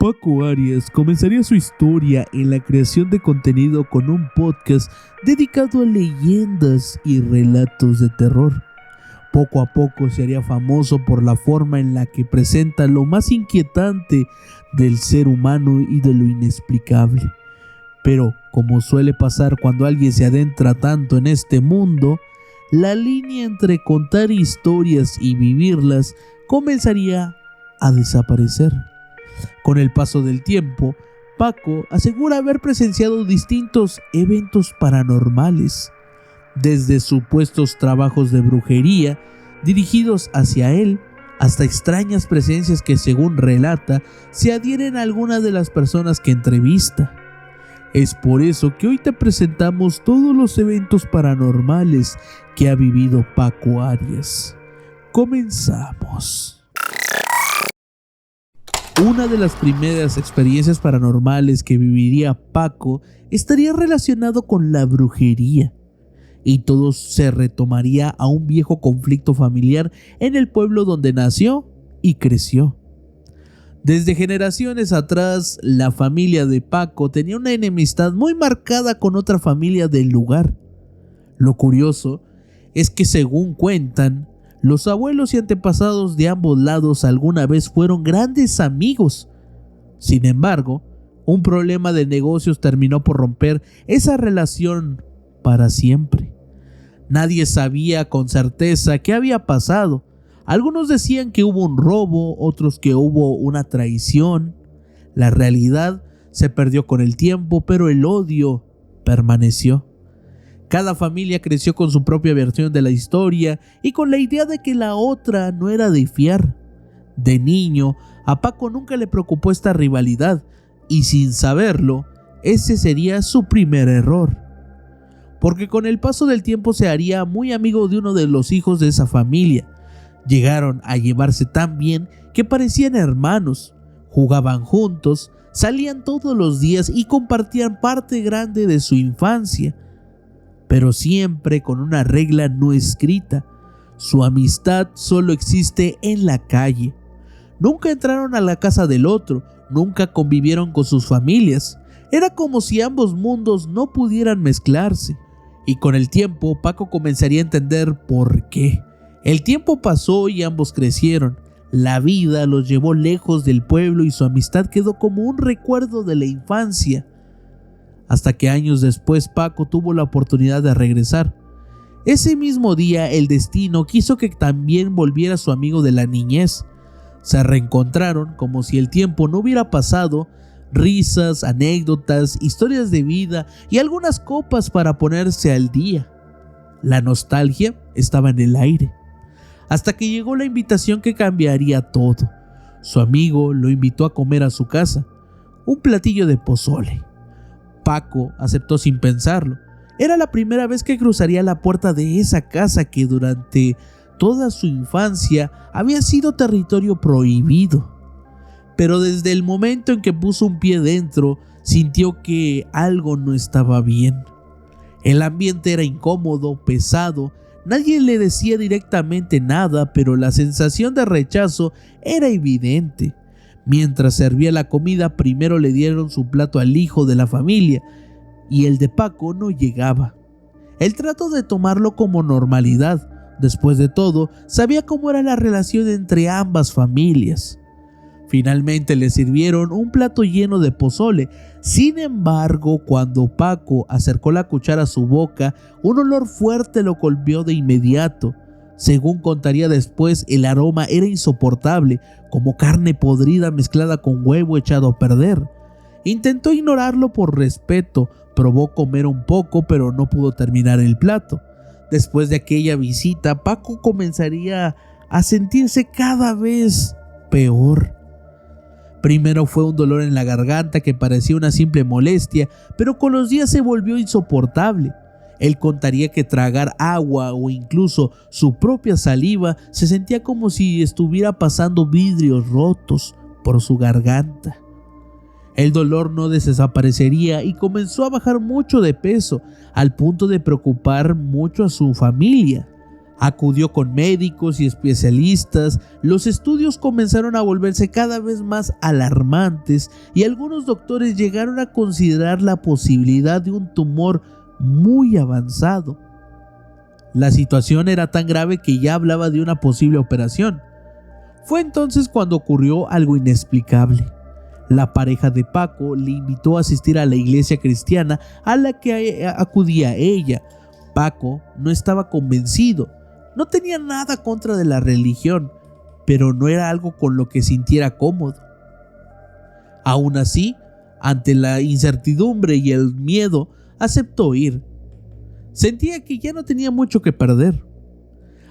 Paco Arias comenzaría su historia en la creación de contenido con un podcast dedicado a leyendas y relatos de terror. Poco a poco se haría famoso por la forma en la que presenta lo más inquietante del ser humano y de lo inexplicable. Pero, como suele pasar cuando alguien se adentra tanto en este mundo, la línea entre contar historias y vivirlas comenzaría a desaparecer. Con el paso del tiempo, Paco asegura haber presenciado distintos eventos paranormales, desde supuestos trabajos de brujería dirigidos hacia él, hasta extrañas presencias que, según relata, se adhieren a algunas de las personas que entrevista. Es por eso que hoy te presentamos todos los eventos paranormales que ha vivido Paco Arias. Comenzamos. Una de las primeras experiencias paranormales que viviría Paco estaría relacionado con la brujería, y todo se retomaría a un viejo conflicto familiar en el pueblo donde nació y creció. Desde generaciones atrás, la familia de Paco tenía una enemistad muy marcada con otra familia del lugar. Lo curioso es que, según cuentan, los abuelos y antepasados de ambos lados alguna vez fueron grandes amigos. Sin embargo, un problema de negocios terminó por romper esa relación para siempre. Nadie sabía con certeza qué había pasado. Algunos decían que hubo un robo, otros que hubo una traición. La realidad se perdió con el tiempo, pero el odio permaneció. Cada familia creció con su propia versión de la historia y con la idea de que la otra no era de fiar. De niño, a Paco nunca le preocupó esta rivalidad, y sin saberlo, ese sería su primer error. Porque con el paso del tiempo se haría muy amigo de uno de los hijos de esa familia. Llegaron a llevarse tan bien que parecían hermanos, jugaban juntos, salían todos los días y compartían parte grande de su infancia. Pero siempre con una regla no escrita: su amistad solo existe en la calle. Nunca entraron a la casa del otro, nunca convivieron con sus familias. Era como si ambos mundos no pudieran mezclarse. Y con el tiempo, Paco comenzaría a entender por qué. El tiempo pasó y ambos crecieron. La vida los llevó lejos del pueblo y su amistad quedó como un recuerdo de la infancia. Hasta que años después Paco tuvo la oportunidad de regresar. Ese mismo día el destino quiso que también volviera su amigo de la niñez. Se reencontraron como si el tiempo no hubiera pasado. Risas, anécdotas, historias de vida y algunas copas para ponerse al día. La nostalgia estaba en el aire. Hasta que llegó la invitación que cambiaría todo. Su amigo lo invitó a comer a su casa. Un platillo de pozole. Paco aceptó sin pensarlo. Era la primera vez que cruzaría la puerta de esa casa que durante toda su infancia había sido territorio prohibido. Pero desde el momento en que puso un pie dentro, sintió que algo no estaba bien. El ambiente era incómodo, pesado. Nadie le decía directamente nada, pero la sensación de rechazo era evidente. Mientras servía la comida, primero le dieron su plato al hijo de la familia y el de Paco no llegaba. Él trató de tomarlo como normalidad. Después de todo, sabía cómo era la relación entre ambas familias. Finalmente le sirvieron un plato lleno de pozole. Sin embargo, cuando Paco acercó la cuchara a su boca, un olor fuerte lo golpeó de inmediato. Según contaría después, el aroma era insoportable, como carne podrida mezclada con huevo echado a perder. Intentó ignorarlo por respeto, probó comer un poco, pero no pudo terminar el plato. Después de aquella visita, Paco comenzaría a sentirse cada vez peor. Primero fue un dolor en la garganta que parecía una simple molestia, pero con los días se volvió insoportable. Él contaría que tragar agua o incluso su propia saliva se sentía como si estuviera pasando vidrios rotos por su garganta. El dolor no desaparecería y comenzó a bajar mucho de peso, al punto de preocupar mucho a su familia. Acudió con médicos y especialistas, los estudios comenzaron a volverse cada vez más alarmantes y algunos doctores llegaron a considerar la posibilidad de un tumor muy avanzado. La situación era tan grave que ya hablaba de una posible operación. Fue entonces cuando ocurrió algo inexplicable. La pareja de Paco le invitó a asistir a la iglesia cristiana a la que acudía ella. Paco no estaba convencido. No tenía nada contra de la religión, pero no era algo con lo que sintiera cómodo. Aún así, ante la incertidumbre y el miedo, aceptó ir. Sentía que ya no tenía mucho que perder.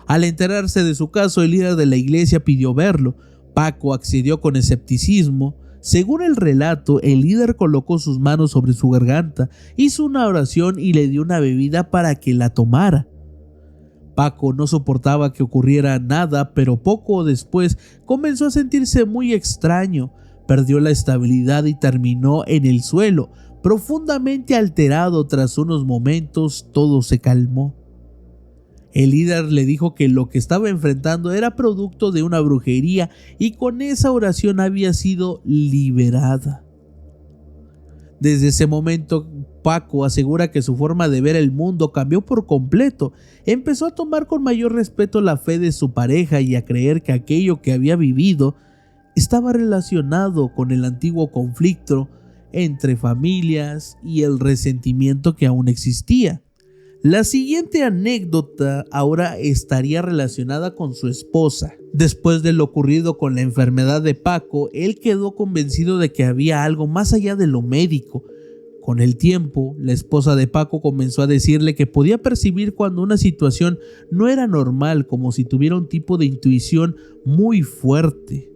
Al enterarse de su caso, el líder de la iglesia pidió verlo. Paco accedió con escepticismo. Según el relato, el líder colocó sus manos sobre su garganta, hizo una oración y le dio una bebida para que la tomara. Paco no soportaba que ocurriera nada, pero poco después comenzó a sentirse muy extraño. Perdió la estabilidad y terminó en el suelo, profundamente alterado. Tras unos momentos, todo se calmó. El líder le dijo que lo que estaba enfrentando era producto de una brujería y con esa oración había sido liberada. Desde ese momento, Paco asegura que su forma de ver el mundo cambió por completo. Empezó a tomar con mayor respeto la fe de su pareja y a creer que aquello que había vivido estaba relacionado con el antiguo conflicto entre familias y el resentimiento que aún existía. La siguiente anécdota ahora estaría relacionada con su esposa. Después de lo ocurrido con la enfermedad de Paco, él quedó convencido de que había algo más allá de lo médico. Con el tiempo, la esposa de Paco comenzó a decirle que podía percibir cuando una situación no era normal, como si tuviera un tipo de intuición muy fuerte.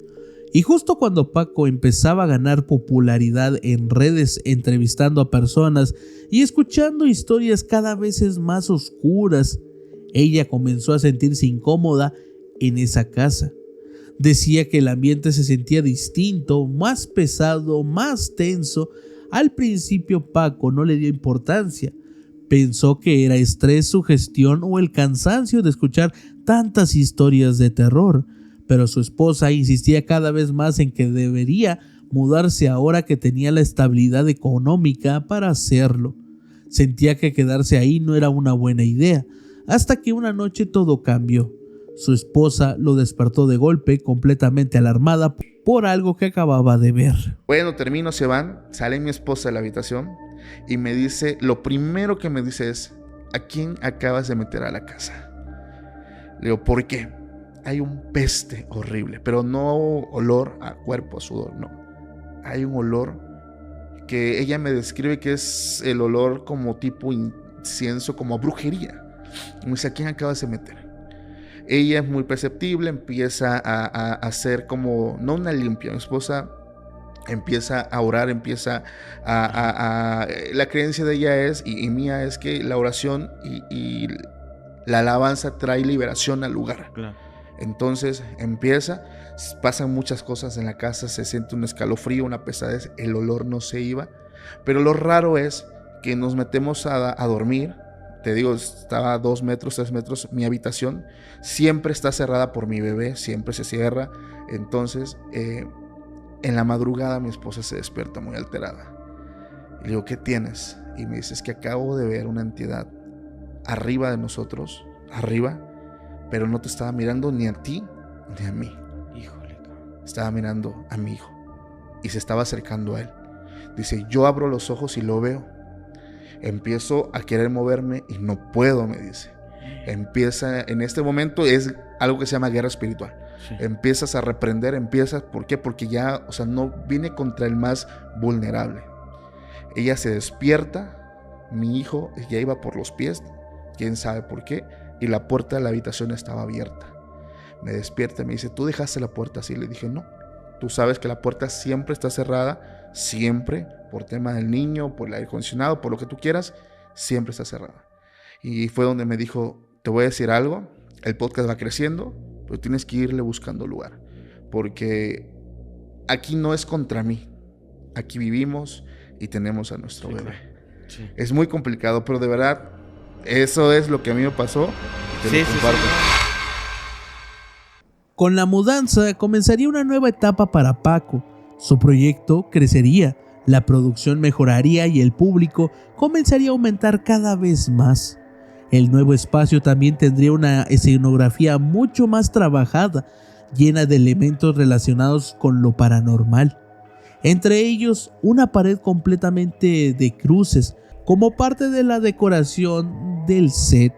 Y justo cuando Paco empezaba a ganar popularidad en redes entrevistando a personas y escuchando historias cada vez más oscuras, ella comenzó a sentirse incómoda en esa casa. Decía que el ambiente se sentía distinto, más pesado, más tenso. Al principio Paco no le dio importancia. Pensó que era estrés, sugestión o el cansancio de escuchar tantas historias de terror. Pero su esposa insistía cada vez más en que debería mudarse ahora que tenía la estabilidad económica para hacerlo. Sentía que quedarse ahí no era una buena idea, hasta que una noche todo cambió. Su esposa lo despertó de golpe, completamente alarmada por algo que acababa de ver. Bueno, termino, se van, sale mi esposa de la habitación y me dice, lo primero que me dice es, ¿a quién acabas de meter a la casa? Le digo, ¿por qué? Hay un peste horrible, pero no olor a cuerpo, a sudor, no. Hay un olor que ella me describe que es el olor como tipo incienso, como a brujería. Y me dice, ¿a quién acabas de meter? Ella es muy perceptible, empieza a hacer como, no una limpia, mi esposa empieza a orar, empieza la creencia de ella es, y mía es que la oración y la alabanza trae liberación al lugar. Claro. Entonces empieza, pasan muchas cosas en la casa, se siente un escalofrío, una pesadez, el olor no se iba. Pero lo raro es que nos metemos a dormir. Te digo, estaba a 2 metros, 3 metros, mi habitación siempre está cerrada por mi bebé, siempre se cierra. Entonces, en la madrugada mi esposa se despierta muy alterada. Y le digo, ¿qué tienes? Y me dice, es que acabo de ver una entidad arriba de nosotros, arriba, pero no te estaba mirando ni a ti ni a mí. Híjole, estaba mirando a mi hijo y se estaba acercando a él. Dice, yo abro los ojos y lo veo. Empiezo a querer moverme y no puedo, me dice. Empieza, en este momento es algo que se llama guerra espiritual. Sí. Empiezas a reprender, ¿por qué? Porque ya, o sea, no viene contra el más vulnerable. Ella se despierta, mi hijo ya iba por los pies, quién sabe por qué, y la puerta de la habitación estaba abierta. Me despierta y me dice, ¿tú dejaste la puerta así? Le dije, no. Tú sabes que la puerta siempre está cerrada, siempre, por tema del niño, por el aire acondicionado, por lo que tú quieras, siempre está cerrada. Y fue donde me dijo, te voy a decir algo, el podcast va creciendo, pero tienes que irle buscando lugar, porque aquí no es contra mí, aquí vivimos y tenemos a nuestro bebé. Sí. Es muy complicado, pero de verdad, eso es lo que a mí me pasó. Y te lo comparto. Con la mudanza comenzaría una nueva etapa para Paco. Su proyecto crecería, la producción mejoraría y el público comenzaría a aumentar cada vez más. El nuevo espacio también tendría una escenografía mucho más trabajada, llena de elementos relacionados con lo paranormal. Entre ellos, una pared completamente de cruces, como parte de la decoración del set.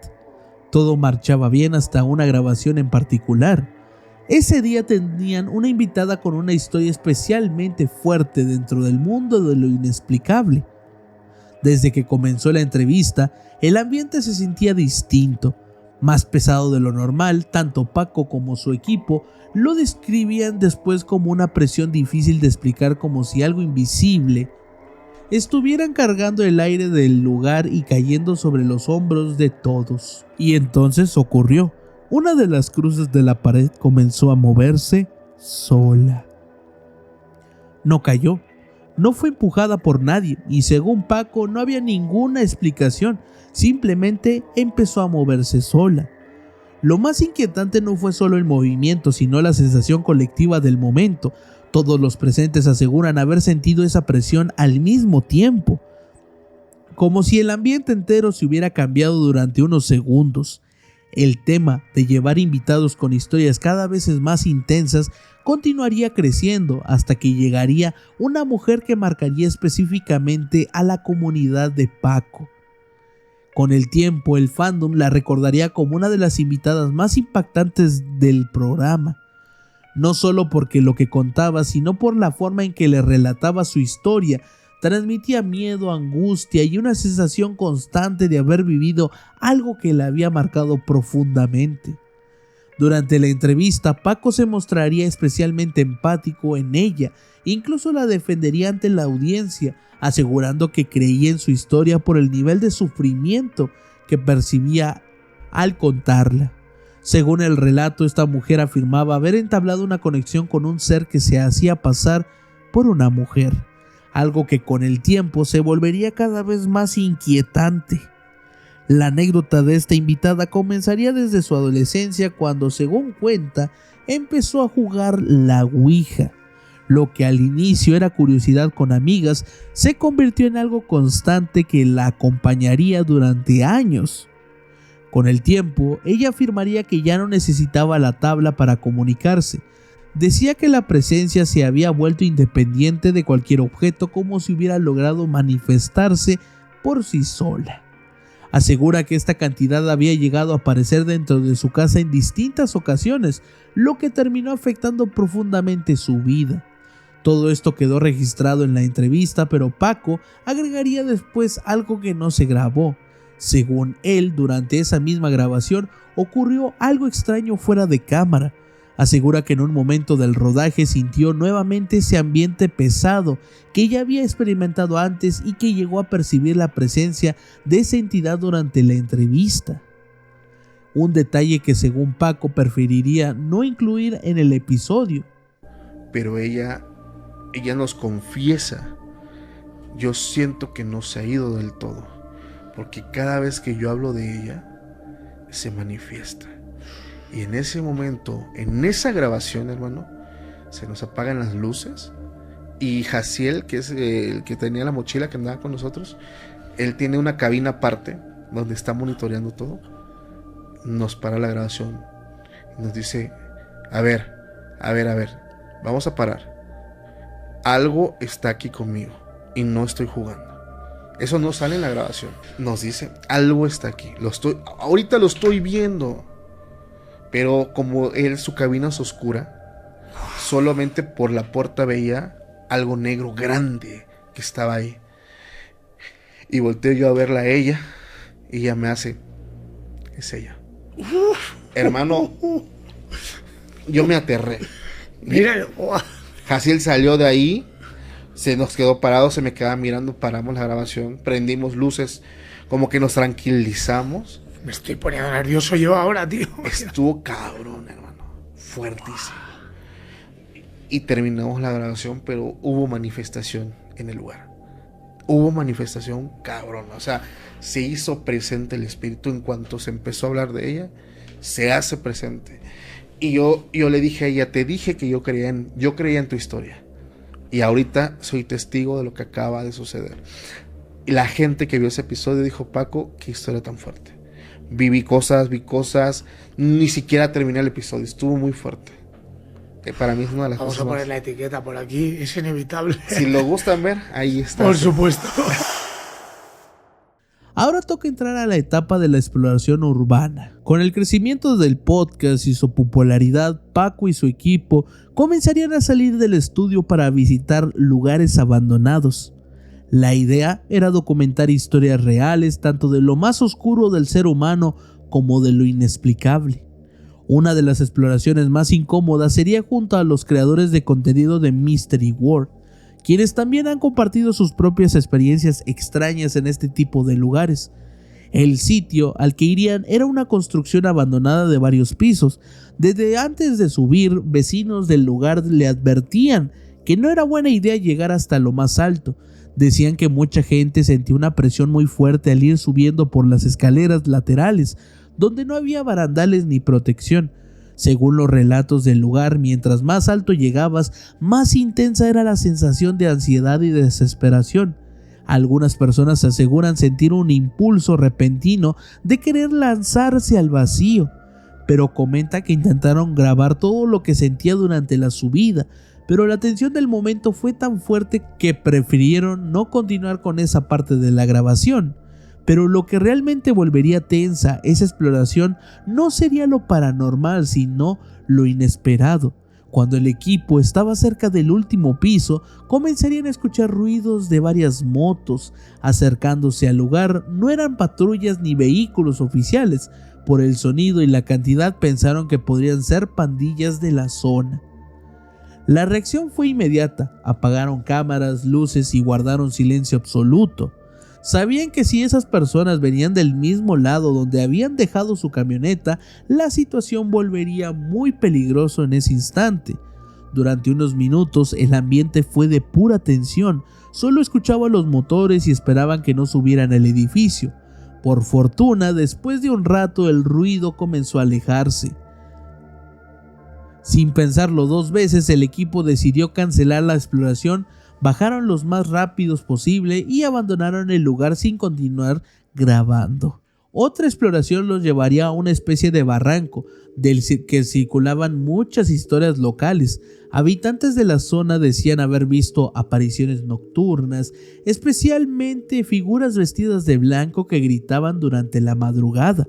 Todo marchaba bien hasta una grabación en particular. Ese día tenían una invitada con una historia especialmente fuerte dentro del mundo de lo inexplicable. Desde que comenzó la entrevista, el ambiente se sentía distinto, más pesado de lo normal. Tanto Paco como su equipo lo describían después como una presión difícil de explicar, como si algo invisible estuvieran cargando el aire del lugar y cayendo sobre los hombros de todos. Y entonces ocurrió. Una de las cruces de la pared comenzó a moverse sola. No cayó, no fue empujada por nadie y según Paco no había ninguna explicación, simplemente empezó a moverse sola. Lo más inquietante no fue solo el movimiento, sino la sensación colectiva del momento. Todos los presentes aseguran haber sentido esa presión al mismo tiempo, como si el ambiente entero se hubiera cambiado durante unos segundos. El tema de llevar invitados con historias cada vez más intensas continuaría creciendo hasta que llegaría una mujer que marcaría específicamente a la comunidad de Paco. Con el tiempo, el fandom la recordaría como una de las invitadas más impactantes del programa, no solo porque lo que contaba, sino por la forma en que le relataba su historia. Transmitía miedo, angustia y una sensación constante de haber vivido algo que la había marcado profundamente. Durante la entrevista, Paco se mostraría especialmente empático en ella, incluso la defendería ante la audiencia, asegurando que creía en su historia por el nivel de sufrimiento que percibía al contarla. Según el relato, esta mujer afirmaba haber entablado una conexión con un ser que se hacía pasar por una mujer, algo que con el tiempo se volvería cada vez más inquietante. La anécdota de esta invitada comenzaría desde su adolescencia, cuando, según cuenta, empezó a jugar la Ouija. Lo que al inicio era curiosidad con amigas, se convirtió en algo constante que la acompañaría durante años. Con el tiempo, ella afirmaría que ya no necesitaba la tabla para comunicarse. Decía que la presencia se había vuelto independiente de cualquier objeto, como si hubiera logrado manifestarse por sí sola. Asegura que esta cantidad había llegado a aparecer dentro de su casa en distintas ocasiones, lo que terminó afectando profundamente su vida. Todo esto quedó registrado en la entrevista, pero Paco agregaría después algo que no se grabó. Según él, durante esa misma grabación ocurrió algo extraño fuera de cámara. Asegura que en un momento del rodaje sintió nuevamente ese ambiente pesado que ya había experimentado antes y que llegó a percibir la presencia de esa entidad durante la entrevista. Un detalle que según Paco preferiría no incluir en el episodio. Pero ella nos confiesa: yo siento que no se ha ido del todo, porque cada vez que yo hablo de ella, se manifiesta. Y en ese momento, en esa grabación, hermano, se nos apagan las luces. Y Jaciel, que es el que tenía la mochila que andaba con nosotros, él tiene una cabina aparte donde está monitoreando todo. Nos para la grabación y nos dice: a ver, vamos a parar. Algo está aquí conmigo y no estoy jugando. Eso no sale en la grabación. Nos dice: algo está aquí. Ahorita lo estoy viendo. Pero como su cabina es oscura, solamente por la puerta veía algo negro grande que estaba ahí. Y volteo yo a verla a ella, y ella me hace: es ella. Hermano, yo me aterré. Mira, Jaciel salió de ahí, se nos quedó parado, se me quedaba mirando, paramos la grabación, prendimos luces, como que nos tranquilizamos. me estoy poniendo nervioso yo ahora, tío. Estuvo cabrón, hermano, fuertísimo. Y terminamos la grabación, pero hubo manifestación en el lugar. Hubo manifestación cabrón, o sea, se hizo presente el espíritu. En cuanto se empezó a hablar de ella, se hace presente. Y yo le dije a ella, te dije que yo creía en tu historia. Y ahorita soy testigo de lo que acaba de suceder. Y la gente que vio ese episodio dijo, Paco, qué historia tan fuerte. Vi cosas, ni siquiera terminé el episodio, estuvo muy fuerte. Para mí es una de las Vamos cosas a poner más. la etiqueta por aquí, es inevitable. Si lo gustan ver, ahí está. Por supuesto. Ahora toca entrar a la etapa de la exploración urbana. Con el crecimiento del podcast y su popularidad, Paco y su equipo comenzarían a salir del estudio para visitar lugares abandonados. La idea era documentar historias reales tanto de lo más oscuro del ser humano como de lo inexplicable. Una de las exploraciones más incómodas sería junto a los creadores de contenido de Mystery World, quienes también han compartido sus propias experiencias extrañas en este tipo de lugares. El sitio al que irían era una construcción abandonada de varios pisos. Desde antes de subir, vecinos del lugar le advertían que no era buena idea llegar hasta lo más alto. Decían que mucha gente sentía una presión muy fuerte al ir subiendo por las escaleras laterales, donde no había barandales ni protección. Según los relatos del lugar, mientras más alto llegabas, más intensa era la sensación de ansiedad y desesperación. Algunas personas aseguran sentir un impulso repentino de querer lanzarse al vacío, pero comenta que intentaron grabar todo lo que sentía durante la subida, pero la tensión del momento fue tan fuerte que prefirieron no continuar con esa parte de la grabación. Pero lo que realmente volvería tensa esa exploración no sería lo paranormal, sino lo inesperado. Cuando el equipo estaba cerca del último piso, comenzarían a escuchar ruidos de varias motos acercándose al lugar. No eran patrullas ni vehículos oficiales. Por el sonido y la cantidad pensaron que podrían ser pandillas de la zona. La reacción fue inmediata. Apagaron cámaras, luces y guardaron silencio absoluto. Sabían que si esas personas venían del mismo lado donde habían dejado su camioneta, la situación volvería muy peligroso en ese instante. Durante unos minutos el ambiente fue de pura tensión, solo escuchaban los motores y esperaban que no subieran al edificio. Por fortuna, después de un rato el ruido comenzó a alejarse. Sin pensarlo dos veces, el equipo decidió cancelar la exploración. Bajaron los más rápidos posible y abandonaron el lugar sin continuar grabando. Otra exploración los llevaría a una especie de barranco del que circulaban muchas historias locales. Habitantes de la zona decían haber visto apariciones nocturnas, especialmente figuras vestidas de blanco que gritaban durante la madrugada.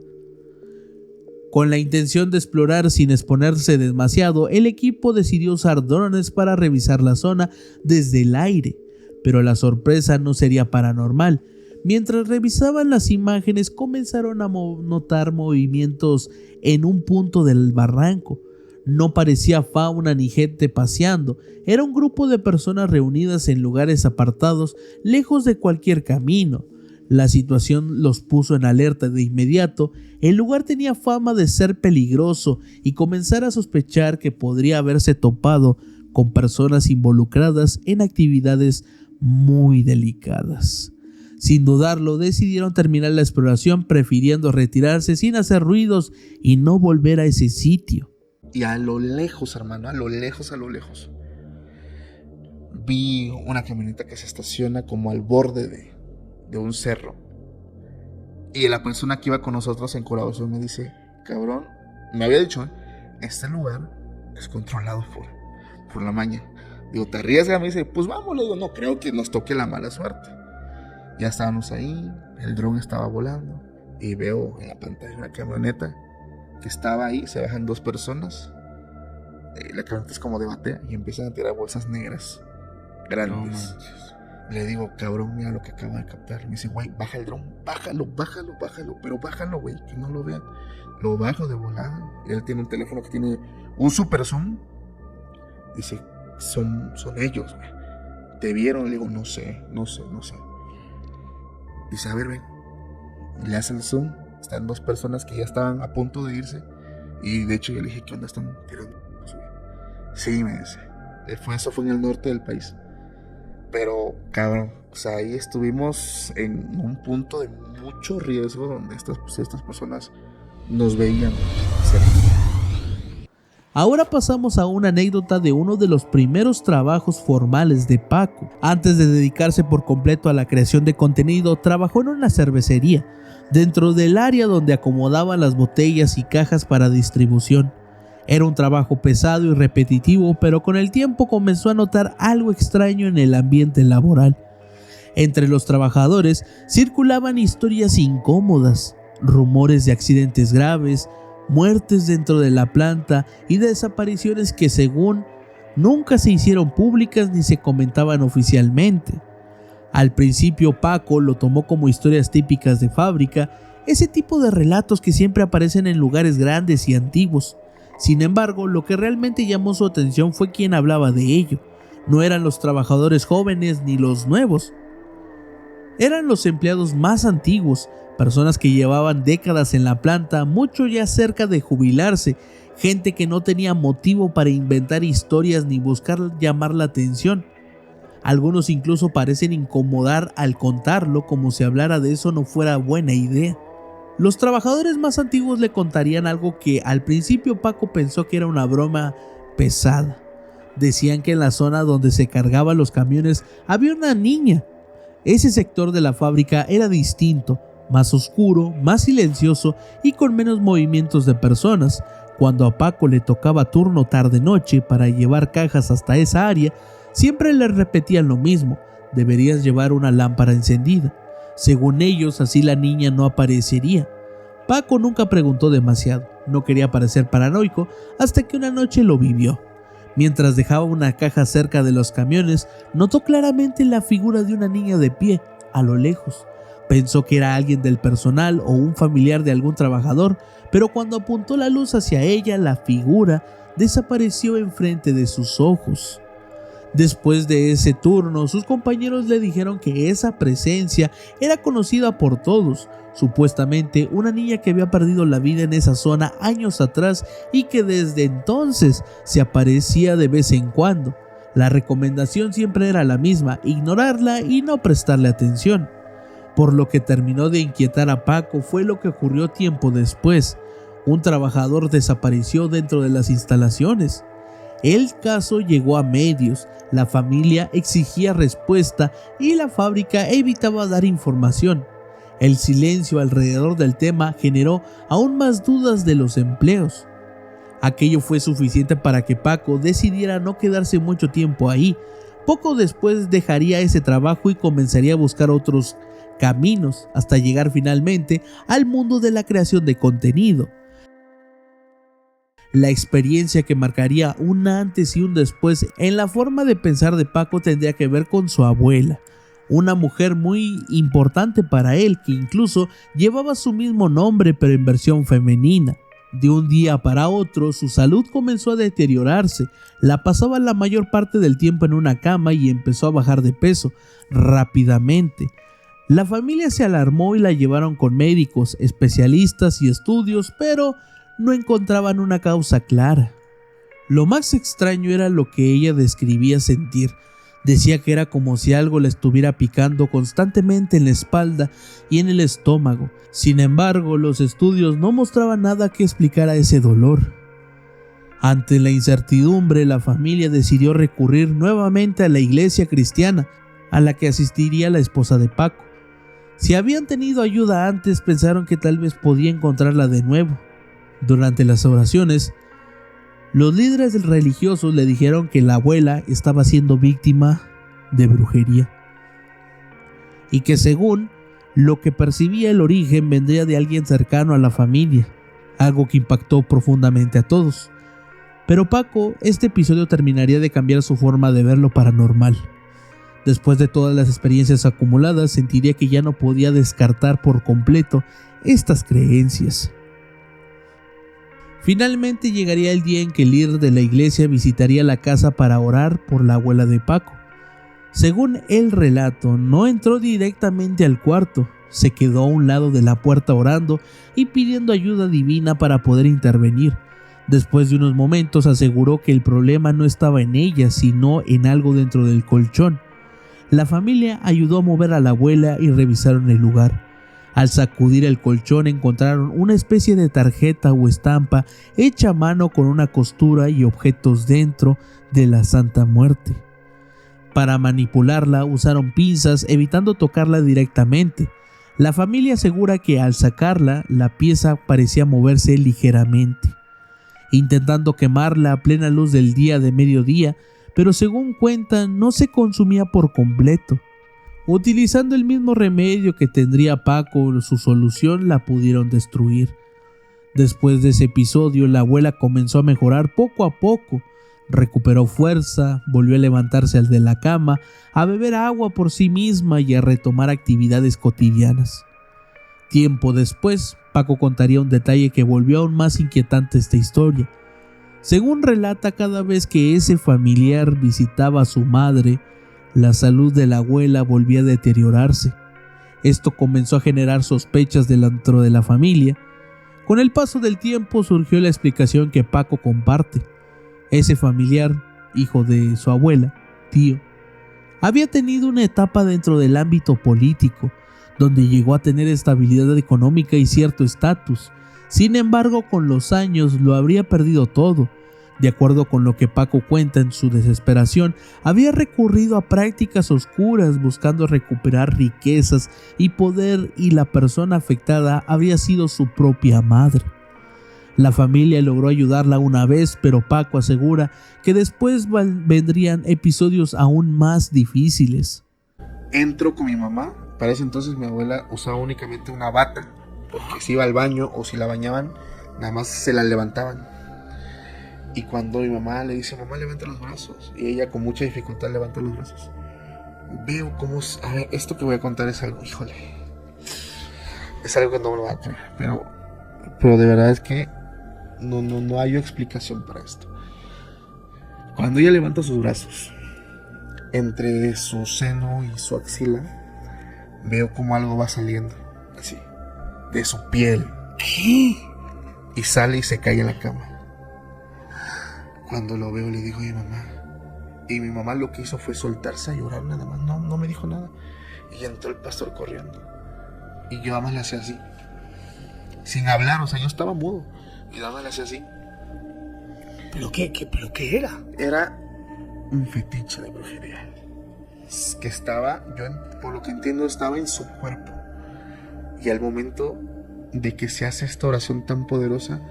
Con la intención de explorar sin exponerse demasiado, el equipo decidió usar drones para revisar la zona desde el aire, pero la sorpresa no sería paranormal. Mientras revisaban las imágenes, comenzaron a notar movimientos en un punto del barranco. No parecía fauna ni gente paseando, era un grupo de personas reunidas en lugares apartados, lejos de cualquier camino. La situación los puso en alerta de inmediato. El lugar tenía fama de ser peligroso y comenzar a sospechar que podría haberse topado con personas involucradas en actividades muy delicadas. Sin dudarlo, decidieron terminar la exploración, prefiriendo retirarse sin hacer ruidos y no volver a ese sitio. Y a lo lejos, hermano, a lo lejos, vi una camioneta que se estaciona como al borde de un cerro. Y la persona que iba con nosotros en colaboración me dice, cabrón, me había dicho, este lugar es controlado por la maña. Digo, ¿te arriesgas? Me dice, pues vamos. Le digo, no creo que nos toque la mala suerte. Ya estábamos ahí, el dron estaba volando y veo en la pantalla una camioneta que estaba ahí, se bajan dos personas. La camioneta es como de batea y empiezan a tirar bolsas negras grandes. Le digo, cabrón, mira lo que acabo de captar. Me dice, güey, baja el dron, bájalo, pero bájalo, güey, que no lo vean. Lo bajo de volada. Él tiene un teléfono que tiene un super zoom. Dice, son ellos, güey. ¿Te vieron? Le digo, no sé. Dice, a ver, ven. Y le hace el zoom. Están dos personas que ya estaban a punto de irse. Y de hecho yo le dije, ¿qué onda? ¿Están tirando? Sí, me dice. Eso fue en el norte del país. Pero, cabrón, o sea, ahí estuvimos en un punto de mucho riesgo donde estas personas nos veían cerca. Ahora pasamos a una anécdota de uno de los primeros trabajos formales de Paco. Antes de dedicarse por completo a la creación de contenido, trabajó en una cervecería, dentro del área donde acomodaban las botellas y cajas para distribución. Era un trabajo pesado y repetitivo, pero con el tiempo comenzó a notar algo extraño en el ambiente laboral. Entre los trabajadores circulaban historias incómodas, rumores de accidentes graves, muertes dentro de la planta y desapariciones que, según, nunca se hicieron públicas ni se comentaban oficialmente. Al principio Paco lo tomó como historias típicas de fábrica, ese tipo de relatos que siempre aparecen en lugares grandes y antiguos. Sin embargo, lo que realmente llamó su atención fue quien hablaba de ello. No eran los trabajadores jóvenes ni los nuevos. Eran los empleados más antiguos, personas que llevaban décadas en la planta, mucho ya cerca de jubilarse, gente que no tenía motivo para inventar historias ni buscar llamar la atención. Algunos incluso parecen incomodar al contarlo, como si hablar de eso no fuera buena idea. Los trabajadores más antiguos le contarían algo que al principio Paco pensó que era una broma pesada. Decían que en la zona donde se cargaban los camiones había una niña. Ese sector de la fábrica era distinto, más oscuro, más silencioso y con menos movimientos de personas. Cuando a Paco le tocaba turno tarde-noche para llevar cajas hasta esa área, siempre le repetían lo mismo: deberías llevar una lámpara encendida. Según ellos, así la niña no aparecería. Paco nunca preguntó demasiado, no quería parecer paranoico, hasta que una noche lo vivió. Mientras dejaba una caja cerca de los camiones, notó claramente la figura de una niña de pie, a lo lejos. Pensó que era alguien del personal o un familiar de algún trabajador, pero cuando apuntó la luz hacia ella, la figura desapareció enfrente de sus ojos. Después de ese turno, sus compañeros le dijeron que esa presencia era conocida por todos, supuestamente una niña que había perdido la vida en esa zona años atrás y que desde entonces se aparecía de vez en cuando. La recomendación siempre era la misma: ignorarla y no prestarle atención. Por lo que terminó de inquietar a Paco fue lo que ocurrió tiempo después. Un trabajador desapareció dentro de las instalaciones. El caso llegó a medios, la familia exigía respuesta y la fábrica evitaba dar información. El silencio alrededor del tema generó aún más dudas de los empleos. Aquello fue suficiente para que Paco decidiera no quedarse mucho tiempo ahí. Poco después dejaría ese trabajo y comenzaría a buscar otros caminos hasta llegar finalmente al mundo de la creación de contenido. La experiencia que marcaría un antes y un después en la forma de pensar de Paco tendría que ver con su abuela, una mujer muy importante para él, que incluso llevaba su mismo nombre pero en versión femenina. De un día para otro su salud comenzó a deteriorarse, la pasaba la mayor parte del tiempo en una cama y empezó a bajar de peso rápidamente. La familia se alarmó y la llevaron con médicos, especialistas y estudios, pero no encontraban una causa clara. Lo más extraño era lo que ella describía sentir. Decía que era como si algo la estuviera picando constantemente en la espalda y en el estómago. Sin embargo, los estudios no mostraban nada que explicara ese dolor. Ante la incertidumbre, la familia decidió recurrir nuevamente a la iglesia cristiana, a la que asistiría la esposa de Paco. Si habían tenido ayuda antes, pensaron que tal vez podía encontrarla de nuevo. Durante las oraciones, los líderes religiosos le dijeron que la abuela estaba siendo víctima de brujería y que, según lo que percibía, el origen vendría de alguien cercano a la familia, algo que impactó profundamente a todos. Pero Paco, este episodio terminaría de cambiar su forma de ver lo paranormal. Después de todas las experiencias acumuladas, sentiría que ya no podía descartar por completo estas creencias. Finalmente llegaría el día en que el líder de la iglesia visitaría la casa para orar por la abuela de Paco. Según el relato, no entró directamente al cuarto, se quedó a un lado de la puerta orando y pidiendo ayuda divina para poder intervenir. Después de unos momentos aseguró que el problema no estaba en ella, sino en algo dentro del colchón. La familia ayudó a mover a la abuela y revisaron el lugar. Al sacudir el colchón encontraron una especie de tarjeta o estampa hecha a mano con una costura y objetos dentro de la Santa Muerte. Para manipularla usaron pinzas, evitando tocarla directamente. La familia asegura que al sacarla, la pieza parecía moverse ligeramente, intentando quemarla a plena luz del día de mediodía, pero según cuentan no se consumía por completo. Utilizando el mismo remedio que tendría Paco, su solución la pudieron destruir. Después de ese episodio, la abuela comenzó a mejorar poco a poco. Recuperó fuerza, volvió a levantarse de la cama, a beber agua por sí misma y a retomar actividades cotidianas. Tiempo después, Paco contaría un detalle que volvió aún más inquietante esta historia. Según relata, cada vez que ese familiar visitaba a su madre, la salud de la abuela volvía a deteriorarse. Esto comenzó a generar sospechas dentro de la familia. Con el paso del tiempo surgió la explicación que Paco comparte. Ese familiar, hijo de su abuela, tío, había tenido una etapa dentro del ámbito político, donde llegó a tener estabilidad económica y cierto estatus. Sin embargo, con los años lo habría perdido todo. De acuerdo con lo que Paco cuenta, en su desesperación, había recurrido a prácticas oscuras buscando recuperar riquezas y poder, y la persona afectada había sido su propia madre. La familia logró ayudarla una vez, pero Paco asegura que después vendrían episodios aún más difíciles. Entro con mi mamá. Para ese entonces mi abuela usaba únicamente una bata, porque si iba al baño o si la bañaban, nada más se la levantaban. Y cuando mi mamá le dice, mamá, levanta los brazos, y ella con mucha dificultad levanta los brazos, veo cómo... A ver, esto que voy a contar es algo, híjole, es algo que no me lo va a creer, pero de verdad es que no hay explicación para esto. Cuando ella levanta sus brazos, entre su seno y su axila, veo como algo va saliendo, así, de su piel. ¿Qué? Y sale y se cae en la cama. Cuando lo veo le digo a mi mamá. Y mi mamá lo que hizo fue soltarse a llorar nada más. No me dijo nada. Y entró el pastor corriendo. Y yo nada más le hacía así. Sin hablar, o sea, yo estaba mudo. Y nada más le hacía así. ¿Pero qué era? Era un fetiche de brujería. Que estaba, por lo que entiendo, estaba en su cuerpo. Y al momento de que se hace esta oración tan poderosa,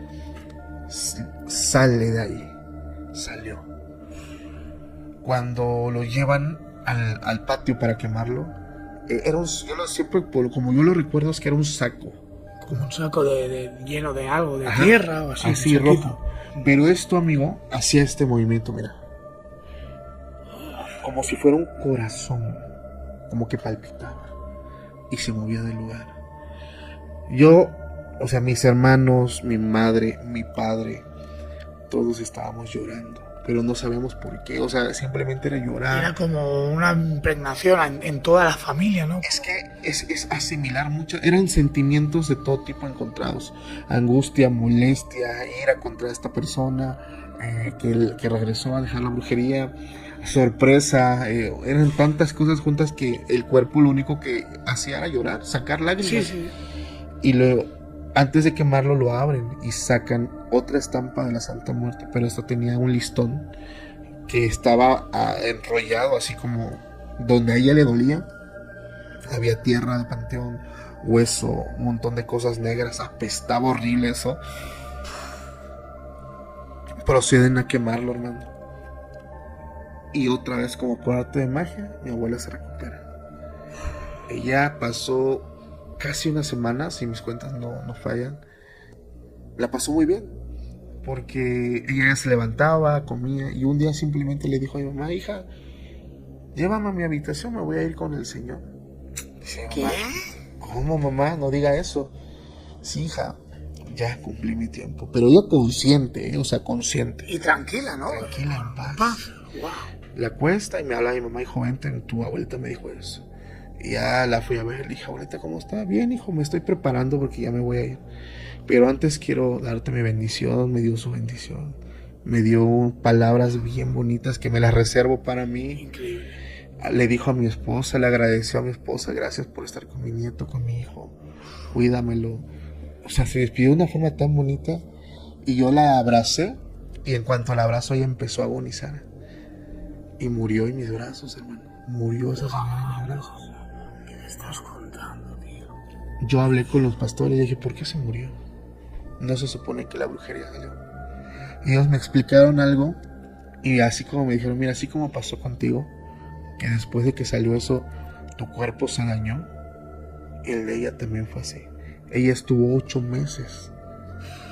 sale de ahí. Salió. Cuando lo llevan al patio para quemarlo, siempre, como yo lo recuerdo, es que era un saco. Como un saco lleno de algo, de tierra o así. Así, rojo. Pero esto, amigo, hacía este movimiento, mira. Como si fuera un corazón. Como que palpitaba. Y se movía del lugar. Yo, o sea, mis hermanos, mi madre, mi padre, todos estábamos llorando, pero no sabemos por qué, o sea, simplemente era llorar. Era como una impregnación en toda la familia, ¿no? Es que es asimilar mucho, eran sentimientos de todo tipo encontrados, angustia, molestia, ira contra esta persona que regresó a dejar la brujería, sorpresa, eran tantas cosas juntas que el cuerpo lo único que hacía era llorar, sacar lágrimas. Sí. Y luego, antes de quemarlo, lo abren y sacan otra estampa de la Santa Muerte, pero esta tenía un listón que estaba enrollado así como donde a ella le dolía. Había tierra de panteón, hueso, un montón de cosas negras, apestaba horrible eso. Proceden a quemarlo, hermano. Y otra vez, como por arte de magia, mi abuela se recupera. Ella pasó casi una semana, si mis cuentas no fallan. La pasó muy bien, porque ella se levantaba, comía, y un día simplemente le dijo a mi mamá, hija, llévame a mi habitación, me voy a ir con el Señor. Dice, ¿qué? ¿Cómo, mamá? No diga eso. Sí, hija, ya cumplí mi tiempo. Pero ella consciente, o sea, consciente. Y tranquila, ¿no? Tranquila, en paz. Wow. La acuesta y me habla mi mamá, hijo, vente, tu abuelita me dijo eso. Y ya la fui a ver, le dije, abuelita, ¿cómo está? Bien, hijo, me estoy preparando porque ya me voy a ir. Pero antes quiero darte mi bendición. Me dio su bendición. Me dio palabras bien bonitas que me las reservo para mí. Increíble. Le dijo a mi esposa, le agradeció a mi esposa, gracias por estar con mi nieto, con mi hijo. cuídamelo. O sea, se despidió de una forma tan bonita y yo la abracé y en cuanto la abrazo ella empezó a agonizar y murió en mis brazos, hermano. Murió esa señora en mis brazos. ¿Qué me estás contando, tío? Yo hablé con los pastores y dije, ¿por qué se murió? No se supone que la brujería salió. Y ellos me explicaron algo y así como me dijeron, mira, así como pasó contigo, que después de que salió eso, tu cuerpo se dañó, el de ella también fue así. Ella estuvo 8 meses.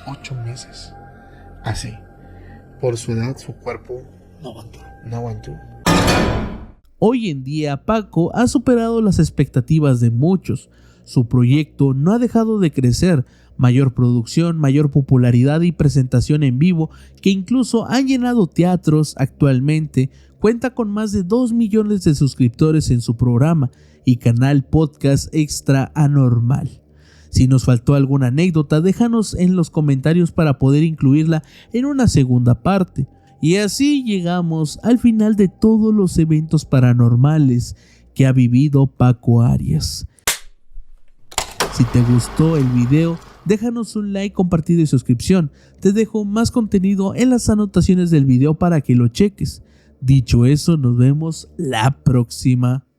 8 meses. Así. Por su edad, su cuerpo no aguantó. Hoy en día, Paco ha superado las expectativas de muchos. Su proyecto no ha dejado de crecer. Mayor producción, mayor popularidad y presentación en vivo, que incluso han llenado teatros. Actualmente cuenta con más de 2 millones de suscriptores en su programa y canal podcast Extra Anormal. Si nos faltó alguna anécdota, déjanos en los comentarios para poder incluirla en una segunda parte. Y así llegamos al final de todos los eventos paranormales que ha vivido Paco Arias. Si te gustó el video, déjanos un like, compartido y suscripción. Te dejo más contenido en las anotaciones del video para que lo cheques. Dicho eso, nos vemos la próxima.